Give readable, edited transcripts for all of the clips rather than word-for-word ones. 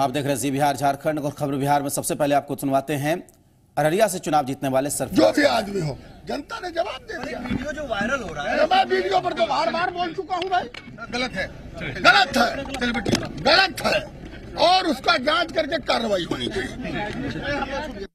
आप देख रहे हैं जी बिहार झारखंड और खबर बिहार में। सबसे पहले आपको सुनवाते हैं अररिया से चुनाव जीतने वाले सरफराज। जो भी आदमी हो, जनता ने जवाब दे दिया। वीडियो जो वायरल हो रहा है, मैं वीडियो पर तो बार-बार बोल चुका हूं भाई, गलत है, गलत है और उसका जांच करके कार्रवाई होनी चाहिए।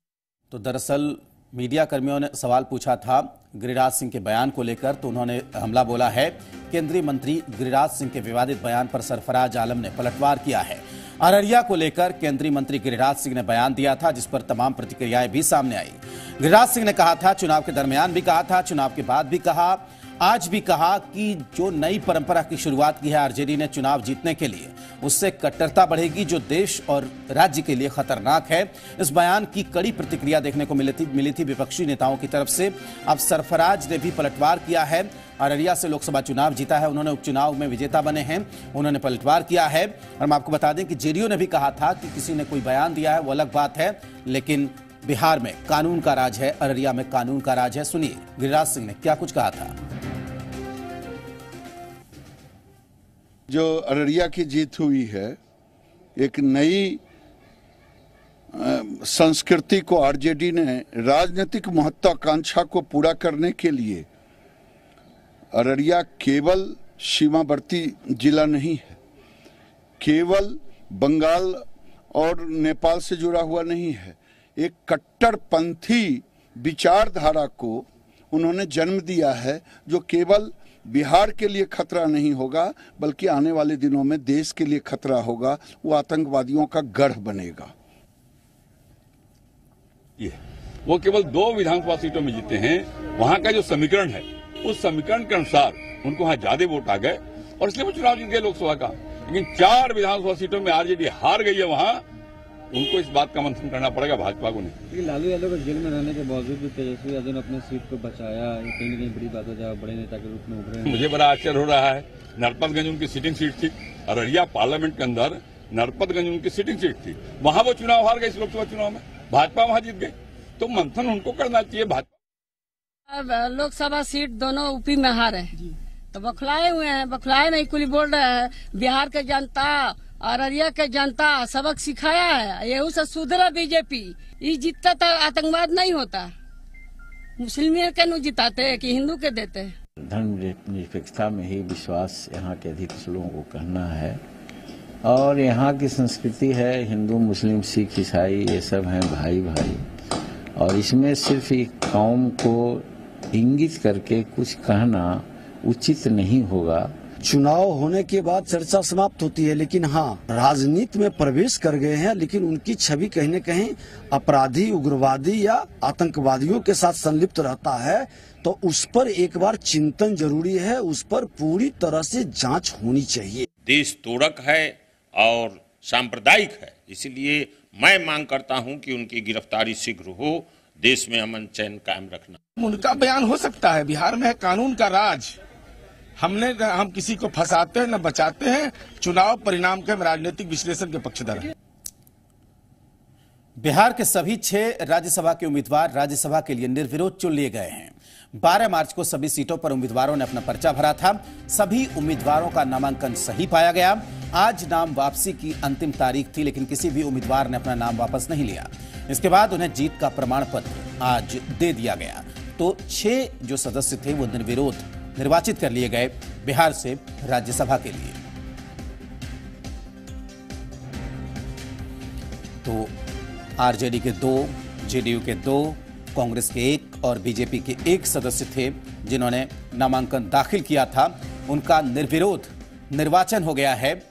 तो दरअसल मीडिया कर्मियों ने सवाल पूछा था गिरिराज सिंह के बयान को लेकर, तो उन्होंने हमला बोला है। केंद्रीय मंत्री गिरिराज सिंह के विवादित बयान पर सरफराज आलम ने पलटवार किया है। अररिया को लेकर केंद्रीय मंत्री गिरिराज सिंह ने बयान दिया था, जिस पर तमाम प्रतिक्रियाएं भी सामने आई। गिरिराज सिंह ने कहा था, चुनाव के दरमियान भी कहा था, चुनाव के बाद भी कहा, आज भी कहा कि जो नई परंपरा की शुरुआत की है आरजेडी ने चुनाव जीतने के लिए, उससे कट्टरता बढ़ेगी जो देश और राज्य के लिए खतरनाक है। इस बयान की कड़ी प्रतिक्रिया देखने को मिली थी विपक्षी नेताओं की तरफ से। अब सरफराज ने भी पलटवार किया है। अररिया से लोकसभा चुनाव जीता है, उन्होंने उपचुनाव में विजेता बने हैं, उन्होंने पलटवार किया है। और हम आपको बता दें कि जेडीयू ने भी कहा था कि किसी ने कोई बयान दिया है वो अलग बात है, लेकिन बिहार में कानून का राज है, अररिया में कानून का राज है। सुनिए गिरिराज सिंह ने क्या कुछ कहा था। जो अररिया की जीत हुई है, एक नई संस्कृति को आरजेडी ने राजनीतिक महत्वाकांक्षा को पूरा करने के लिए, अररिया केवल सीमावर्ती जिला नहीं है, केवल बंगाल और नेपाल से जुड़ा हुआ नहीं है, एक कट्टरपंथी विचारधारा को उन्होंने जन्म दिया है, जो केवल बिहार के लिए खतरा नहीं होगा बल्कि आने वाले दिनों में देश के लिए खतरा होगा। वो आतंकवादियों का गढ़ बनेगा। वो केवल 2 विधानसभा सीटों में जीते हैं। वहां का जो समीकरण है, उस समीकरण के अनुसार उनको वहां ज्यादा वोट आ गए और इसलिए वो चुनाव जीत गए लोकसभा का। लेकिन 4 विधानसभा सीटों में आरजेडी हार गई है। वहां उनको इस बात का मंथन करना पड़ेगा भाजपा को नहीं। लालू यादव को जेल में रहने के बावजूद भी तेजस्वी यादव ने अपनी सीट को बचाया, ये कहीं न कहीं बड़ी बात हो जाए, बड़े नेता के रूप में उभरे हैं। मुझे बड़ा आश्चर्य हो रहा है। नरपतगंज उनकी सिटिंग सीट थी, अररिया पार्लियामेंट के अंदर नरपतगंज उनकी सिटिंग सीट थी, वहां वो चुनाव हार गए। इस लोकसभा चुनाव में भाजपा वहां जीत गई, तो मंथन उनको करना चाहिए। भाजपा लोकसभा सीट दोनों यूपी में हारे, तो बखलाए हुए हैं, बखलाए नहीं, कुल बोल रहे हैं बिहार के जनता, अररिया के जनता सबक सिखाया है, यही से सुधरा बीजेपी। ये जीतता तो आतंकवाद नहीं होता, मुस्लिम के नु जिताते कि हिंदू के देते। धर्मनिरपेक्षता में ही विश्वास यहाँ के अधिकांश लोगों को कहना है, और यहाँ की संस्कृति है हिंदू मुस्लिम सिख ईसाई ये सब हैं भाई भाई, और इसमें सिर्फ एक कौम को इंगित करके कुछ कहना उचित नहीं होगा। चुनाव होने के बाद चर्चा समाप्त होती है, लेकिन हाँ राजनीति में प्रवेश कर गए हैं, लेकिन उनकी छवि कहीं न कहीं अपराधी, उग्रवादी या आतंकवादियों के साथ संलिप्त रहता है, तो उस पर एक बार चिंतन जरूरी है, उस पर पूरी तरह से जांच होनी चाहिए। देश तोड़क है और सांप्रदायिक है, इसलिए मैं मांग करता हूं कि उनकी गिरफ्तारी शीघ्र हो, देश में अमन चैन कायम रखना। उनका बयान हो सकता है, बिहार में है कानून का राज, हम किसी को फंसाते हैं न बचाते हैं। चुनाव परिणाम के राजनीतिक विश्लेषण के पक्षधर हैं। बिहार के सभी 6 राज्यसभा के उम्मीदवार राज्यसभा के लिए निर्विरोध चुन लिए गए हैं। 12 मार्च को सभी सीटों पर उम्मीदवारों ने अपना पर्चा भरा था। सभी उम्मीदवारों का नामांकन सही पाया गया। आज नाम वापसी की अंतिम तारीख थी, लेकिन किसी भी उम्मीदवार ने अपना नाम वापस नहीं लिया। इसके बाद उन्हें जीत का प्रमाण पत्र आज दे दिया गया। तो 6 जो सदस्य थे वो निर्विरोध निर्वाचित कर लिए गए बिहार से राज्यसभा के लिए। तो आरजेडी के 2, जेडीयू के 2, कांग्रेस के 1 और बीजेपी के 1 सदस्य थे जिन्होंने नामांकन दाखिल किया था। उनका निर्विरोध निर्वाचन हो गया है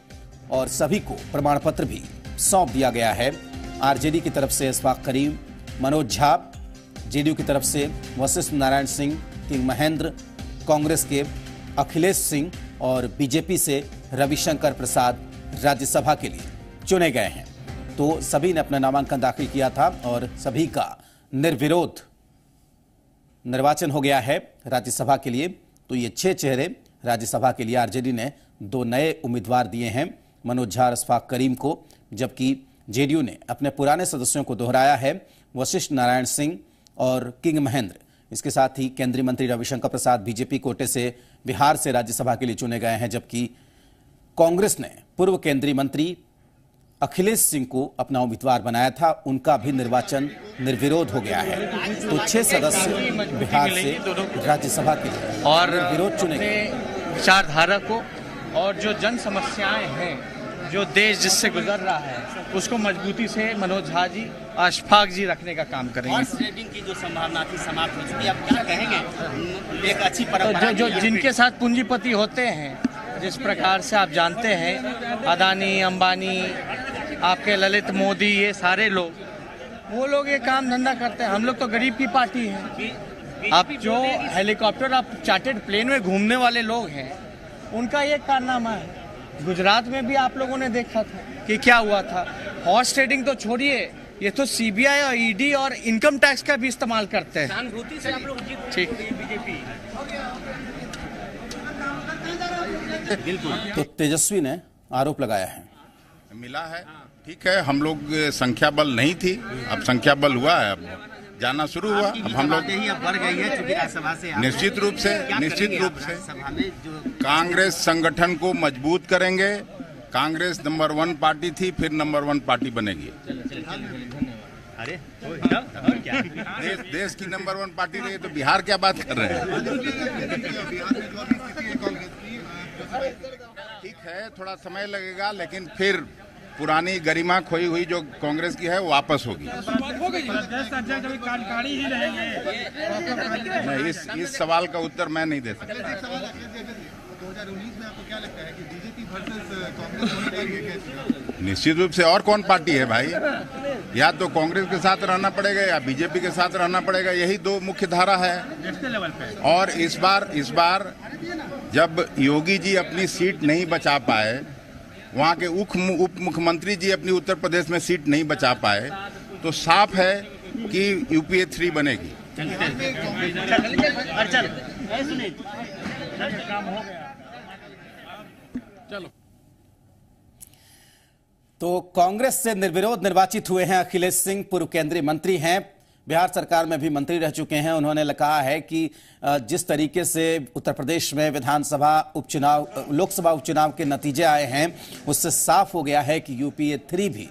और सभी को प्रमाण पत्र भी सौंप दिया गया है। आरजेडी की तरफ से इशफाक करीम, मनोज झा, जेडीयू की तरफ से वशिष्ठ नारायण सिंह, किंग महेंद्र, कांग्रेस के अखिलेश सिंह और बीजेपी से रविशंकर प्रसाद राज्यसभा के लिए चुने गए हैं। तो सभी ने अपना नामांकन दाखिल किया था और सभी का निर्विरोध निर्वाचन हो गया है राज्यसभा के लिए। तो ये 6 चेहरे राज्यसभा के लिए आरजेडी ने 2 नए उम्मीदवार दिए हैं, मनोज झा, इशफाक करीम को, जबकि जेडीयू ने अपने पुराने सदस्यों को दोहराया है, वशिष्ठ नारायण सिंह और किंग महेंद्र। इसके साथ ही केंद्रीय मंत्री रविशंकर प्रसाद बीजेपी कोटे से बिहार से राज्यसभा के लिए चुने गए हैं, जबकि कांग्रेस ने पूर्व केंद्रीय मंत्री अखिलेश सिंह को अपना उम्मीदवार बनाया था, उनका भी निर्वाचन निर्विरोध हो गया है। तो 6 सदस्य बिहार से राज्यसभा के लिए और निर्विरोध चुने गए। विचारधारा को और जो जन समस्याएं हैं, जो देश जिससे गुजर रहा है, उसको मजबूती से मनोज झा जी, अशफाक जी रखने का काम करेंगे। हॉर्स ट्रेडिंग की जो संभावना थी समाप्त हो चुकी है, आप क्या कहेंगे? एक अच्छी परंपरा जो जिनके साथ पूंजीपति होते हैं, जिस प्रकार से आप जानते हैं, अदानी, अंबानी, आपके ललित मोदी, ये सारे लोग, वो लोग ये काम धंधा करते हैं। हम लोग तो गरीब की पार्टी है। आप जो हेलीकॉप्टर, आप चार्टर्ड प्लेन में घूमने वाले लोग हैं, उनका ये कारनामा है। गुजरात में भी आप लोगों ने देखा था कि क्या हुआ था। हॉर्स ट्रेडिंग तो छोड़िए, ये तो सीबीआई और ईडी और इनकम टैक्स का भी इस्तेमाल करते हैं। सहानुभूति से आप लोग ठीक। बीजेपी बिल्कुल। तो तेजस्वी ने आरोप लगाया है, मिला है, ठीक है, हम लोग संख्या बल नहीं थी, अब संख्या बल हुआ है, अब जाना शुरू हुआ। अब हम लोग बढ़ गई है चूंकि राज्यसभा से निश्चित रूप से कांग्रेस संगठन को मजबूत करेंगे। कांग्रेस नंबर 1 पार्टी थी, फिर नंबर 1 पार्टी बनेगी। अरे देश की नंबर 1 पार्टी रही तो बिहार क्या बात कर रहे हैं? ठीक है, थोड़ा समय लगेगा, लेकिन फिर पुरानी गरिमा खोई हुई जो कांग्रेस की है वो वापस होगी। नहीं, इस सवाल का उत्तर मैं नहीं दे सकता। 2019 में आपको क्या लगता है कि बीजेपी वर्सेस कांग्रेस? निश्चित रूप से और कौन पार्टी है भाई? या तो कांग्रेस के साथ रहना पड़ेगा या बीजेपी के साथ रहना पड़ेगा, यही 2 मुख्य धारा है। और इस बार जब योगी जी अपनी सीट नहीं बचा पाए, वहाँ के उप मुख्यमंत्री जी अपनी उत्तर प्रदेश में सीट नहीं बचा पाए, तो साफ है कि यूपीए 3 बनेगी। चलो, तो कांग्रेस से निर्विरोध निर्वाचित हुए हैं अखिलेश सिंह, पूर्व केंद्रीय मंत्री हैं, बिहार सरकार में भी मंत्री रह चुके हैं। उन्होंने कहा है कि जिस तरीके से उत्तर प्रदेश में विधानसभा उपचुनाव, लोकसभा उपचुनाव के नतीजे आए हैं, उससे साफ हो गया है कि यूपीए 3 भी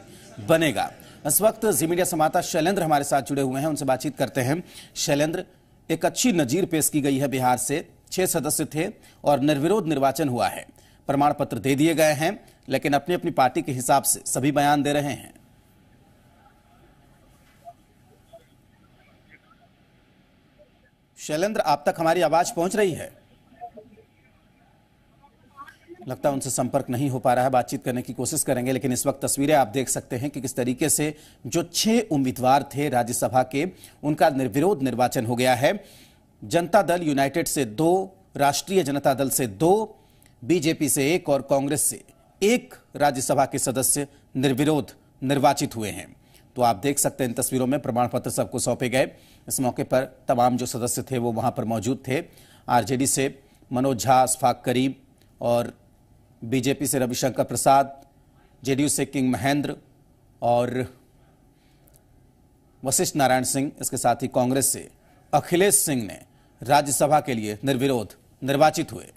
बनेगा। इस वक्त जी मीडिया संवाददाता शैलेंद्र हमारे साथ जुड़े हुए हैं, उनसे बातचीत करते हैं। शैलेंद्र, एक अच्छी नजीर पेश की गई है बिहार से, 6 सदस्य थे और निर्विरोध निर्वाचन हुआ है, प्रमाण पत्र दे दिए गए हैं, लेकिन अपनी अपनी पार्टी के हिसाब से सभी बयान दे रहे हैं। शैलेंद्र, आप तक हमारी आवाज पहुंच रही है? लगता है उनसे संपर्क नहीं हो पा रहा है, बातचीत करने की कोशिश करेंगे। लेकिन इस वक्त तस्वीरें आप देख सकते हैं कि किस तरीके से जो 6 उम्मीदवार थे राज्यसभा के, उनका निर्विरोध निर्वाचन हो गया है। जनता दल यूनाइटेड से 2, राष्ट्रीय जनता दल से 2, बीजेपी से 1 और कांग्रेस से 1 राज्यसभा के सदस्य निर्विरोध निर्वाचित हुए हैं। तो आप देख सकते हैं इन तस्वीरों में प्रमाण पत्र सबको सौंपे गए। इस मौके पर तमाम जो सदस्य थे वो वहां पर मौजूद थे। आरजेडी से मनोज झा, अशफाक करीम और बीजेपी से रविशंकर प्रसाद, जेडीयू से किंग महेंद्र और वशिष्ठ नारायण सिंह, इसके साथ ही कांग्रेस से अखिलेश सिंह ने राज्यसभा के लिए निर्विरोध निर्वाचित हुए।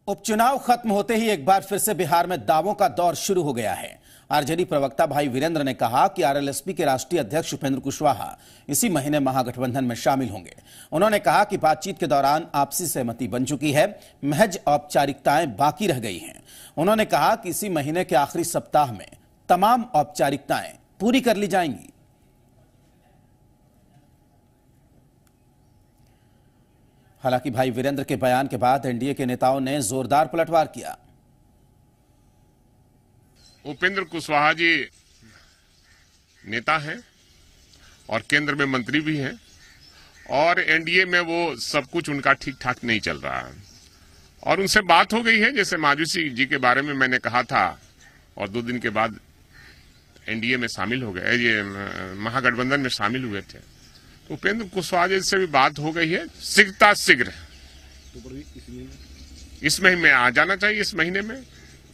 उपचुनाव खत्म होते ही एक बार फिर से बिहार में दावों का दौर शुरू हो गया है। आरजेडी प्रवक्ता भाई वीरेंद्र ने कहा कि आरएलएसपी के राष्ट्रीय अध्यक्ष उपेंद्र कुशवाहा इसी महीने महागठबंधन में शामिल होंगे। उन्होंने कहा कि बातचीत के दौरान आपसी सहमति बन चुकी है, महज औपचारिकताएं बाकी रह गई हैं। उन्होंने कहा कि इसी महीने के आखिरी सप्ताह में तमाम औपचारिकताएं पूरी कर ली जाएंगी। हालांकि भाई वीरेंद्र के बयान के बाद एनडीए के नेताओं ने जोरदार पलटवार किया। उपेंद्र कुशवाहा जी नेता हैं और केंद्र में मंत्री भी हैं और एनडीए में वो सब कुछ उनका ठीक ठाक नहीं चल रहा है और उनसे बात हो गई है। जैसे माजुसी जी के बारे में मैंने कहा था और 2 दिन के बाद एनडीए में शामिल हो गए, ये महागठबंधन में शामिल हुए थे। तो उपेंद्र कुशवाहा जी से भी बात हो गई है, शीघ्र इस महीने में आ जाना चाहिए। इस महीने में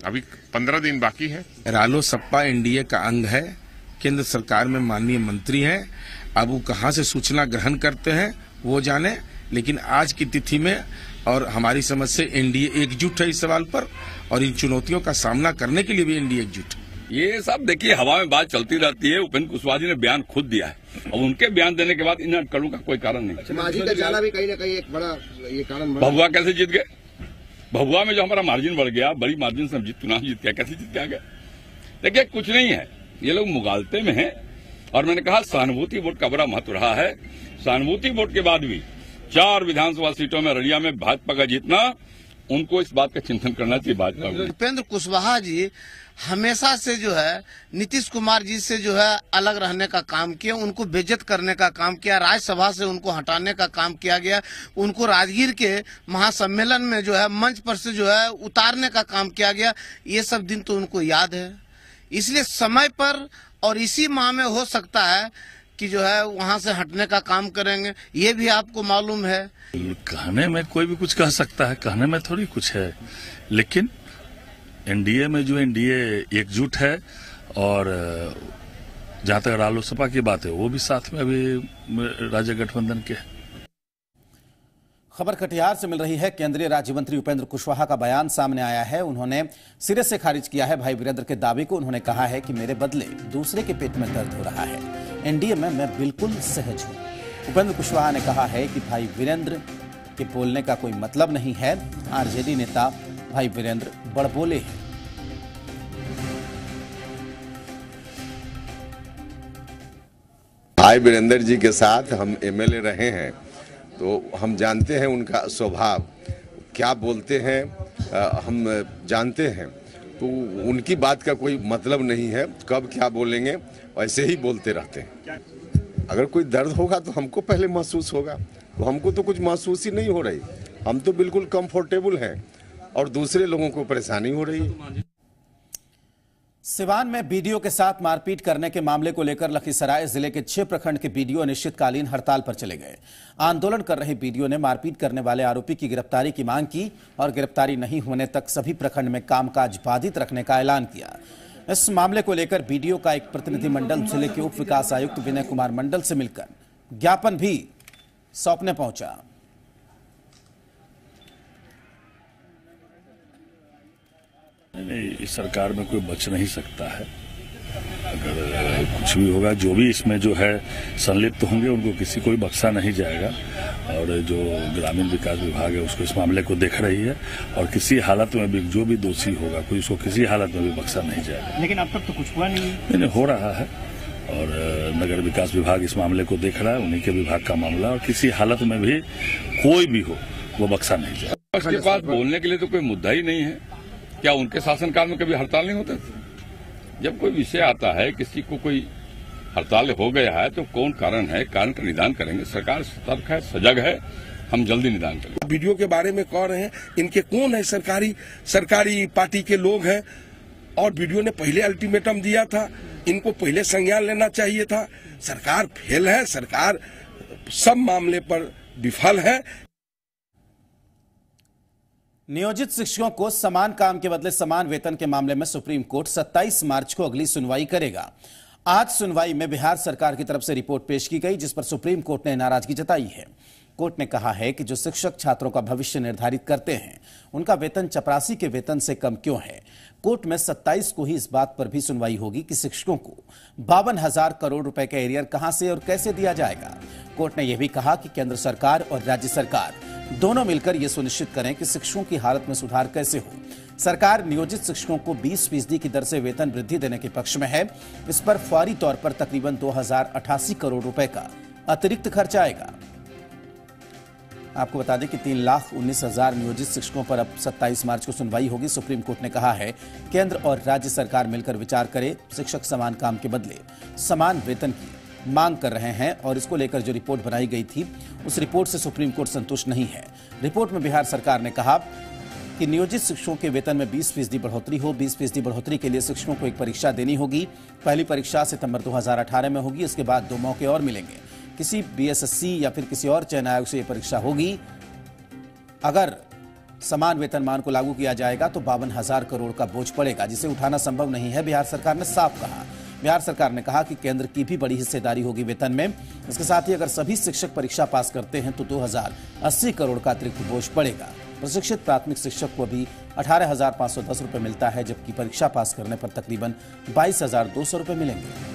अभी 15 दिन बाकी है। रालोसपा एनडीए का अंग है, केंद्र सरकार में माननीय मंत्री हैं। अब वो कहां से सूचना ग्रहण करते हैं वो जाने, लेकिन आज की तिथि में और हमारी समझ से एनडीए एकजुट है इस सवाल पर, और इन चुनौतियों का सामना करने के लिए भी एनडीए एकजुट है। ये सब देखिए हवा में बात चलती रहती है। उपेंद्र कुशवाहा जी ने बयान खुद दिया है और उनके बयान देने के बाद इन अटकलों का कोई कारण नहीं। मांझी का जाना भी कहीं ना कहीं एक बड़ा ये कारण। भभुआ कैसे जीत गए? भभुआ में जो हमारा मार्जिन बढ़ गया, बड़ी मार्जिन से हम चुनाव जीत गया, कैसे जीत गए? देखिए कुछ नहीं है, ये लोग मुगालते में हैं। और मैंने कहा सहानुभूति वोट का बड़ा महत्व रहा है। सहानुभूति वोट के बाद भी 4 विधानसभा सीटों में अररिया में भाजपा का जीतना, उनको इस बात का चिंतन करना चाहिए भाजपा को। उपेंद्र कुशवाहा जी हमेशा से जो है नीतीश कुमार जी से जो है अलग रहने का काम किया, उनको बेइज्जत करने का काम किया, राज्यसभा से उनको हटाने का काम किया गया, उनको राजगीर के महासम्मेलन में जो है मंच पर से जो है उतारने का काम किया गया। ये सब दिन तो उनको याद है, इसलिए समय पर और इसी माह में हो सकता है कि जो है वहां से हटने का काम करेंगे। ये भी आपको मालूम है। कहने में कोई भी कुछ कह सकता है, कहने में थोड़ी कुछ है, लेकिन एनडीए में जो एनडीए एकजुट है और जहां तक रालोसपा की बात है वो भी साथ में अभी राज्य गठबंधन के है। खबर कटिहार से मिल रही है। केंद्रीय राज्य मंत्री उपेंद्र कुशवाहा का बयान सामने आया है। उन्होंने सिरे से खारिज किया है भाई वीरेंद्र के दावे को। उन्होंने कहा है कि मेरे बदले दूसरे के पेट में दर्द हो रहा है, एनडीए में मैं बिल्कुल सहज हूं। उपेंद्र कुशवाहा ने कहा है कि भाई वीरेंद्र के बोलने का कोई मतलब नहीं है। आरजेडी नेता भाई वीरेंद्र बड़बोले हैं। भाई वीरेंद्र जी के साथ हम एमएलए रहे हैं, तो हम जानते हैं उनका स्वभाव क्या बोलते हैं, हम जानते हैं। तो उनकी बात का कोई मतलब नहीं है, कब क्या बोलेंगे वैसे ही बोलते रहते हैं। अगर कोई दर्द होगा तो हमको पहले महसूस होगा, तो हमको तो कुछ महसूस ही नहीं हो रही। हम तो बिल्कुल कंफर्टेबल हैं और दूसरे लोगों को परेशानी हो रही है। सिवान में बीडीओ के साथ मारपीट करने के मामले को लेकर लखीसराय जिले के 6 प्रखंड के बीडीओ अनिश्चितकालीन हड़ताल पर चले गए। आंदोलन कर रहे बीडीओ ने मारपीट करने वाले आरोपी की गिरफ्तारी की मांग की और गिरफ्तारी नहीं होने तक सभी प्रखंड में कामकाज बाधित रखने का ऐलान किया। इस मामले को लेकर बीडीओ का एक प्रतिनिधिमंडल जिले के उप विकास आयुक्त विनय कुमार मंडल से मिलकर ज्ञापन भी सौंपने पहुंचा। नहीं, इस सरकार में कोई बच नहीं सकता है। अगर कुछ भी होगा, जो भी इसमें जो है संलिप्त होंगे उनको किसी को भी बख्शा नहीं जाएगा। और जो ग्रामीण विकास विभाग है उसको इस मामले को देख रही है और किसी हालत में भी जो भी दोषी होगा कोई उसको किसी हालत में भी बख्शा नहीं जाएगा। लेकिन अब तक तो कुछ हुआ नहीं। नहीं, हो रहा है और नगर विकास विभाग इस मामले को देख रहा है, उन्हीं के विभाग का मामला, और किसी हालत में भी कोई भी हो वो बख्शा नहीं जाएगा। उसके पास बोलने के लिए तो कोई मुद्दा ही नहीं है। क्या उनके शासनकाल में कभी हड़ताल नहीं होते थे? जब कोई विषय आता है, किसी को कोई हड़ताल हो गया है तो कौन कारण है, कारण का निदान करेंगे। सरकार सतर्क है, सजग है, हम जल्दी निदान करेंगे। वीडियो के बारे में कह रहे हैं, इनके कौन है? सरकारी पार्टी के लोग हैं और वीडियो ने पहले अल्टीमेटम दिया था, इनको पहले संज्ञान लेना चाहिए था। सरकार फेल है, सरकार सब मामले पर विफल है। नियोजित शिक्षकों को समान काम के बदले समान वेतन के मामले में सुप्रीम कोर्ट 27 मार्च को अगली सुनवाई करेगा। आज सुनवाई में बिहार सरकार की तरफ से रिपोर्ट पेश की गई, जिस पर सुप्रीम कोर्ट ने नाराजगी जताई है। कोर्ट ने कहा है कि जो शिक्षक छात्रों का भविष्य निर्धारित करते हैं उनका वेतन चपरासी के वेतन से कम क्यों है। कोर्ट में 27 को ही इस बात पर भी सुनवाई होगी कि शिक्षकों को 52,000 करोड़ रुपए का एरियर कहां से और कैसे दिया जाएगा। कोर्ट ने यह भी कहा कि केंद्र सरकार और राज्य सरकार दोनों मिलकर यह सुनिश्चित करें कि शिक्षकों की हालत में सुधार कैसे हो। सरकार नियोजित शिक्षकों को 20% की दर से वेतन वृद्धि देने के पक्ष में है। इस पर फौरी तौर पर तकरीबन 2088 करोड़ रुपए का अतिरिक्त खर्च आएगा। आपको बता दें कि 3,19,000 नियोजित शिक्षकों पर अब 27 मार्च को सुनवाई होगी। सुप्रीम कोर्ट ने कहा है केंद्र और राज्य सरकार मिलकर विचार करे। शिक्षक समान काम के बदले समान वेतन की मांग कर रहे हैं और इसको लेकर जो रिपोर्ट बनाई गई थी उस रिपोर्ट से सुप्रीम कोर्ट संतुष्ट नहीं है। रिपोर्ट में बिहार सरकार ने कहा कि नियोजित शिक्षकों के वेतन में 20% बढ़ोतरी हो। 20% बढ़ोतरी के लिए शिक्षकों को एक परीक्षा देनी होगी। पहली परीक्षा सितंबर 2018 में होगी। इसके बाद 2 मौके और मिलेंगे। किसी बीएसएससी या फिर किसी और चयन आयोग से यह परीक्षा होगी। अगर समान वेतनमान को लागू किया जाएगा तो 52,000 करोड़ का बोझ पड़ेगा, जिसे उठाना संभव नहीं है। बिहार सरकार ने साफ कहा बिहार सरकार ने कहा कि केंद्र की भी बड़ी हिस्सेदारी होगी वेतन में। इसके साथ ही अगर सभी शिक्षक परीक्षा पास करते हैं तो 2080 करोड़ का अतिरिक्त बोझ पड़ेगा। प्रशिक्षित प्राथमिक शिक्षक को भी 18,510 रुपए मिलता है, जबकि परीक्षा पास करने पर तकरीबन 22,200 रुपए मिलेंगे।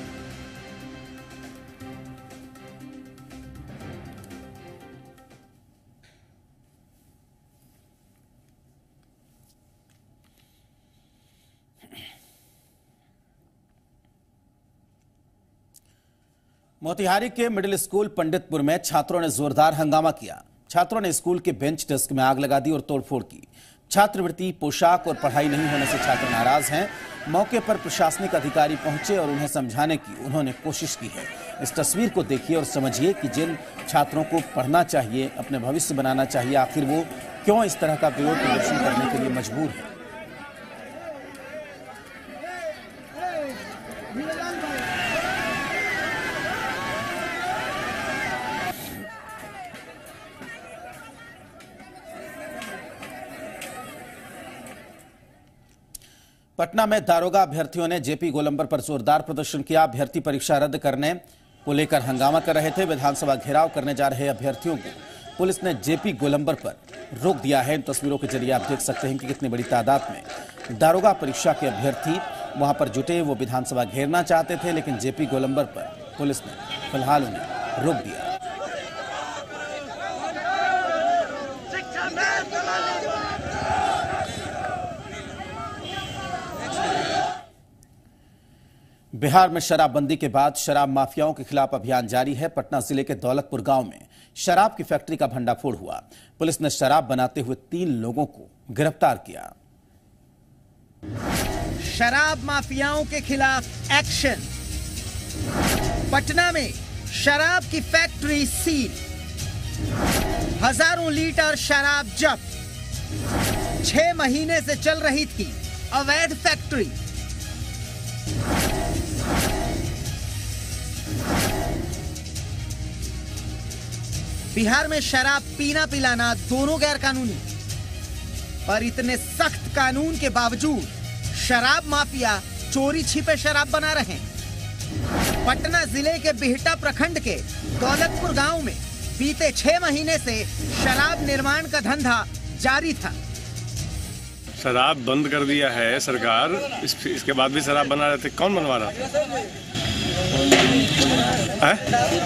मोतिहारी के मिडिल स्कूल पंडितपुर में छात्रों ने जोरदार हंगामा किया। छात्रों ने स्कूल के बेंच डेस्क में आग लगा दी और तोड़फोड़ की। छात्रवृत्ति, पोशाक और पढ़ाई नहीं होने से छात्र नाराज हैं। मौके पर प्रशासनिक अधिकारी पहुंचे और उन्हें समझाने की उन्होंने कोशिश की है। इस तस्वीर को देखिए और समझिए कि जिन छात्रों को पढ़ना चाहिए, अपने भविष्य बनाना चाहिए, आखिर वो क्यों इस तरह का विरोध प्रदर्शन करने के लिए मजबूर है। पटना में दारोगा अभ्यर्थियों ने जेपी गोलंबर पर जोरदार प्रदर्शन किया। अभ्यर्थी परीक्षा रद्द करने को लेकर हंगामा कर रहे थे। विधानसभा घेराव करने जा रहे अभ्यर्थियों को पुलिस ने जेपी गोलंबर पर रोक दिया है। इन तस्वीरों के जरिए आप देख सकते हैं कि कितनी बड़ी तादाद में दारोगा परीक्षा के अभ्यर्थी वहां पर जुटे। वो विधानसभा घेरना चाहते थे, लेकिन जेपी गोलंबर पर पुलिस ने फिलहाल उन्हें रोक दिया। बिहार में शराबबंदी के बाद शराब माफियाओं के खिलाफ अभियान जारी है। पटना जिले के दौलतपुर गांव में शराब की फैक्ट्री का भंडाफोड़ हुआ। पुलिस ने शराब बनाते हुए 3 लोगों को गिरफ्तार किया। शराब माफियाओं के खिलाफ एक्शन। पटना में शराब की फैक्ट्री सील, हजारों लीटर शराब जब्त। 6 महीने से चल रही थी अवैध फैक्ट्री। बिहार में शराब पीना पिलाना दोनों गैर कानूनी, और इतने सख्त कानून के बावजूद शराब माफिया चोरी छिपे शराब बना रहे हैं। पटना जिले के बिहटा प्रखंड के दौलतपुर गांव में बीते 6 महीने से शराब निर्माण का धंधा जारी था। शराब बंद कर दिया है सरकार, इसके बाद भी शराब बना रहे थे। कौन बनवा रहा था?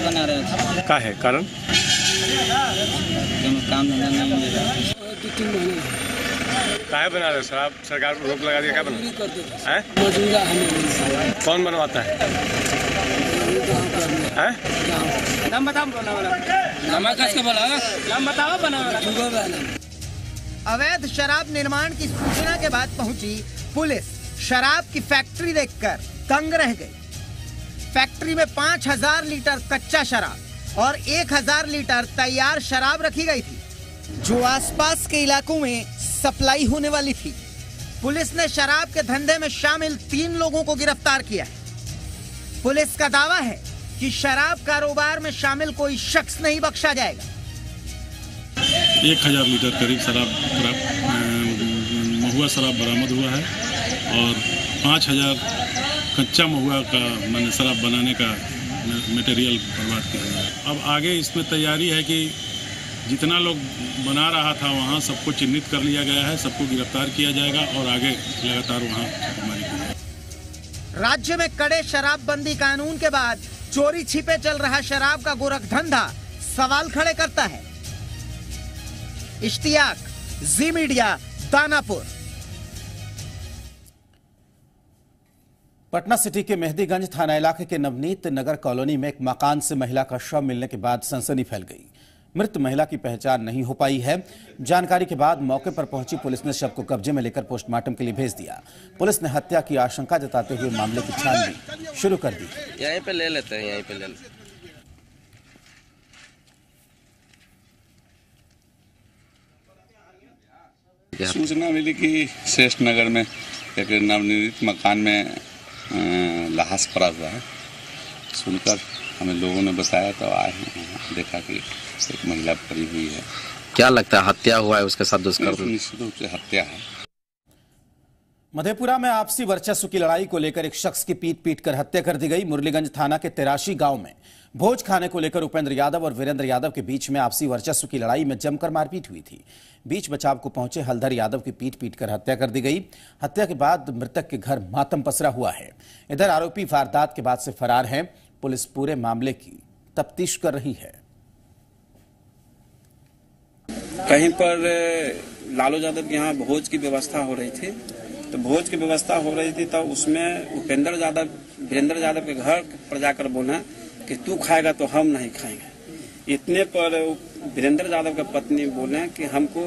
बना रहे थे। क्या है कारण? काम धंधा नहीं मिल रहा। काहे बना रहे शराब? सरकार रोक लगा दिया, क्या बना है? कौन बनवाता है? नाम बताओ, नाम बताओ बना। अवैध शराब निर्माण की सूचना के बाद पहुंची पुलिस शराब की फैक्ट्री देखकर दंग रह गई। फैक्ट्री में 5000 लीटर कच्चा शराब और 1000 लीटर तैयार शराब रखी गई थी, जो आसपास के इलाकों में सप्लाई होने वाली थी। पुलिस ने शराब के धंधे में शामिल 3 लोगों को गिरफ्तार किया है। पुलिस का दावा है कि शराब कारोबार में शामिल कोई शख्स नहीं बख्शा जाएगा। 1000 लीटर करीब शराब महुआ शराब बरामद हुआ है और 5000 कच्चा महुआ का मैंने शराब बनाने का मटेरियल बर्बाद किया गया। अब आगे इसमें तैयारी है कि जितना लोग बना रहा था वहाँ सबको चिन्हित कर लिया गया है, सबको गिरफ्तार किया जाएगा और आगे लगातार वहाँ छापेमारी की जाएगी। राज्य में कड़े शराबबंदी कानून के बाद चोरी छिपे चल रहा शराब का गोरख धंधा सवाल खड़े करता है। इश्तियाक, जी मीडिया, दानापुर। पटना सिटी के मेहदीगंज थाना इलाके के नवनीत नगर कॉलोनी में एक मकान से महिला का शव मिलने के बाद सनसनी फैल गई। मृत महिला की पहचान नहीं हो पाई है। जानकारी के बाद मौके पर पहुंची पुलिस ने शव को कब्जे में लेकर पोस्टमार्टम के लिए भेज दिया। पुलिस ने हत्या की आशंका जताते हुए मामले की छानबीन शुरू कर दी। यहीं पे ले लेते हैं, यहीं पे ले लेते। सूचना मिली कि श्रेष्ठ नगर में एक नवनिर्मित मकान में लाश पड़ा हुआ है। सुनकर हमें लोगों ने बताया तो आए हैं, देखा कि एक महिला पड़ी हुई है। क्या लगता है हत्या हुआ है, उसके साथ दुष्कर्म? निश्चित रूप से हत्या है। मधेपुरा में आपसी वर्चस्व की लड़ाई को लेकर एक शख्स की पीट कर हत्या कर दी गई। मुरलीगंज थाना के तेराशी गांव में भोज खाने को लेकर उपेंद्र यादव और वीरेंद्र यादव के बीच में आपसी वर्चस्व की लड़ाई में जमकर मारपीट हुई थी। बीच बचाव को पहुंचे हलधर यादव की पीट कर हत्या कर दी गई। हत्या के बाद मृतक के घर मातम पसरा हुआ है। इधर आरोपी वारदात के बाद से फरार है। पुलिस पूरे मामले की तफ्तीश कर रही है। कहीं पर लालू यादव के यहाँ भोज की व्यवस्था हो रही थी, तो भोज की व्यवस्था हो रही थी तो उसमें उपेंद्र यादव वीरेंद्र यादव के घर पर जाकर बोला कि तू खाएगा तो हम नहीं खाएंगे। इतने पर वीरेंद्र यादव की पत्नी बोले कि हमको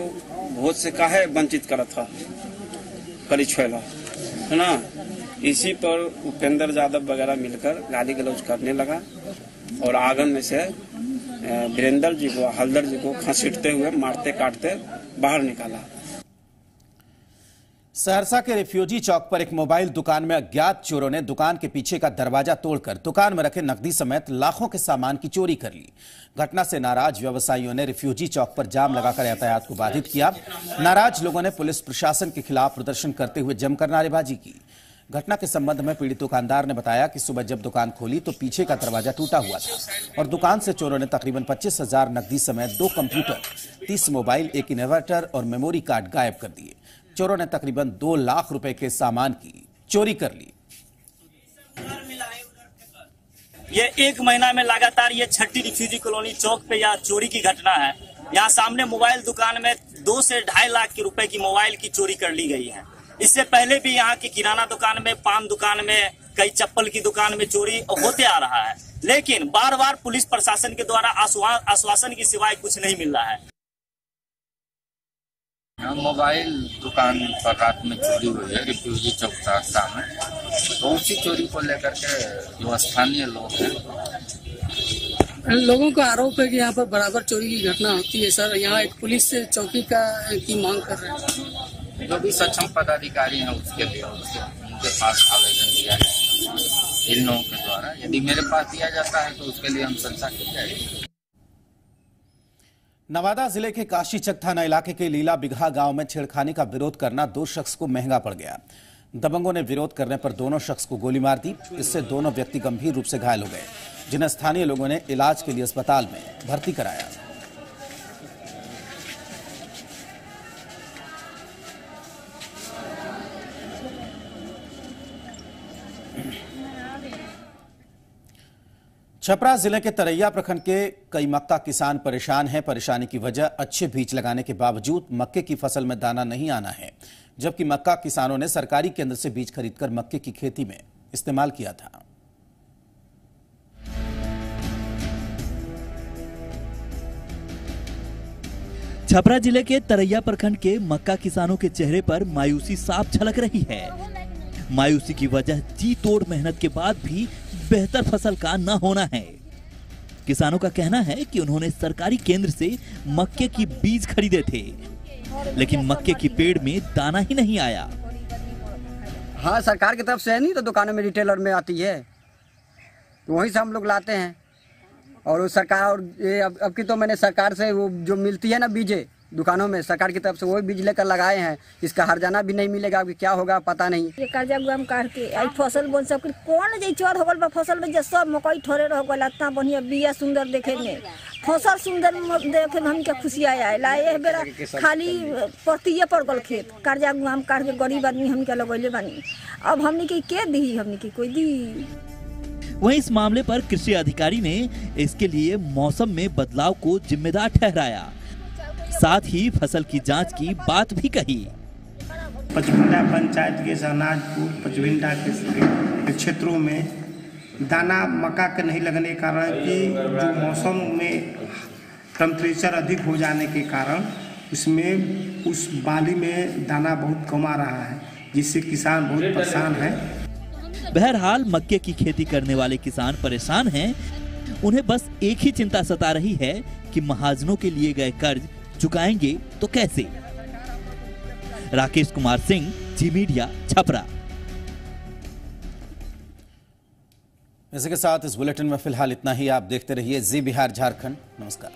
भोज से काहे वंचित करा था करी छोला, है ना। इसी पर उपेंद्र यादव वगैरह मिलकर गाली गलौज करने लगा और आंगन में से वीरेंद्र जी को हलधर जी को खसीटते हुए मारते काटते बाहर निकाला। सहरसा के रिफ्यूजी चौक पर एक मोबाइल दुकान में अज्ञात चोरों ने दुकान के पीछे का दरवाजा तोड़कर दुकान में रखे नकदी समेत लाखों के सामान की चोरी कर ली। घटना से नाराज व्यवसायियों ने रिफ्यूजी चौक पर जाम लगाकर यातायात को बाधित किया। नाराज लोगों ने पुलिस प्रशासन के खिलाफ प्रदर्शन करते हुए जमकर नारेबाजी की। घटना के संबंध में पीड़ित दुकानदार ने बताया कि सुबह जब दुकान खोली तो पीछे का दरवाजा टूटा हुआ था और दुकान से चोरों ने तकरीबन 25,000 नकदी समेत 2 कंप्यूटर, 30 मोबाइल, एक इन्वर्टर और मेमोरी कार्ड गायब कर दिए। चोरों ने तकरीबन 2 लाख रुपए के सामान की चोरी कर ली। ये 1 महीना में लगातार ये छठी रिफ्यूजी कॉलोनी चौक पे यह चोरी की घटना है। यहाँ सामने मोबाइल दुकान में 2 से 2.5 लाख के रुपए की मोबाइल की चोरी कर ली गई है। इससे पहले भी यहाँ की किराना दुकान में, पान दुकान में, कई चप्पल की दुकान में चोरी होते आ रहा है, लेकिन बार बार पुलिस प्रशासन के द्वारा आश्वासन की सिवाय कुछ नहीं मिल रहा है। मोबाइल दुकान पर रात में चोरी हुई है रिफ्यूजी चौक रास्ता में। तो उसी चोरी को लेकर के जो स्थानीय लोग हैं, लोगों का आरोप है कि यहाँ पर बराबर चोरी की घटना होती है। सर, यहाँ एक पुलिस से चौकी की मांग कर रहे हैं। जो भी सक्षम पदाधिकारी हैं उसके पास आवेदन दिया है इन लोगों के द्वारा। यदि मेरे पास दिया जाता है तो उसके लिए हम चर्चा की जाएगी। नवादा जिले के काशीचक थाना इलाके के लीला बिघा गांव में छेड़खानी का विरोध करना 2 शख्स को महंगा पड़ गया। दबंगों ने विरोध करने पर दोनों शख्स को गोली मार दी। इससे दोनों व्यक्ति गंभीर रूप से घायल हो गए, जिन्हें स्थानीय लोगों ने इलाज के लिए अस्पताल में भर्ती कराया। छपरा जिले के तरैया प्रखंड के कई मक्का किसान परेशान हैं। परेशानी की वजह अच्छे बीज लगाने के बावजूद मक्के की फसल में दाना नहीं आना है, जबकि मक्का किसानों ने सरकारी केंद्र से बीज खरीदकर मक्के की खेती में इस्तेमाल किया था। छपरा जिले के तरैया प्रखंड के मक्का किसानों के चेहरे पर मायूसी साफ झलक रही है। मायूसी की वजह जी तोड़ मेहनत के बाद भी बेहतर फसल का न होना है। किसानों का कहना है कि उन्होंने सरकारी केंद्र से मक्के की बीज खरीदे थे, लेकिन मक्के की पेड़ में दाना ही नहीं आया। हाँ, सरकार की तरफ से है, नहीं तो दुकानों में रिटेलर में आती है, तो वहीं से हम लोग लाते हैं। और वो सरकार और ये अब की तो मैंने सरकार से वो जो मिलती है ना बीजे दुकानों में, सरकार की तरफ से वही बीज लेकर लगाए हैं। इसका हरजाना भी नहीं मिलेगा, अभी क्या होगा पता नहीं। ये कर्जा गुआम काट के आई फसल बोल सब कौन जे चोर हो गल बा फसल में, जे सब मकई ठोरे रह गल, इतना बढ़िया बिया सुंदर देखे में, फसल सुंदर देखे में हमके खुशी आया है। लाए बेरा खाली पतिये पड़ गल खेत, कर्जा गुआम काट के गरीब आदमी हमके लगैले बानी। अब हमने के दी, हमने की कोई दी। वहीं इस मामले पर कृषि अधिकारी ने इसके लिए मौसम में बदलाव को जिम्मेदार ठहराया, साथ ही फसल की जांच की बात भी कही। पचभिंडा पंचायत के सहनाजपुर पचभिंडा के क्षेत्रों में दाना मक्का के नहीं लगने के कारण कि जो मौसम में टेम्परेचर अधिक हो जाने के कारण उसमें उस बाली में दाना बहुत कम आ रहा है, जिससे किसान बहुत परेशान है। बहरहाल मक्के की खेती करने वाले किसान परेशान हैं। उन्हें बस एक ही चिंता सता रही है कि महाजनों के लिए गए कर्ज चुकाएंगे तो कैसे। राकेश कुमार सिंह, जी मीडिया, छपरा। इसी के साथ इस बुलेटिन में फिलहाल इतना ही। आप देखते रहिए जी बिहार झारखंड। नमस्कार।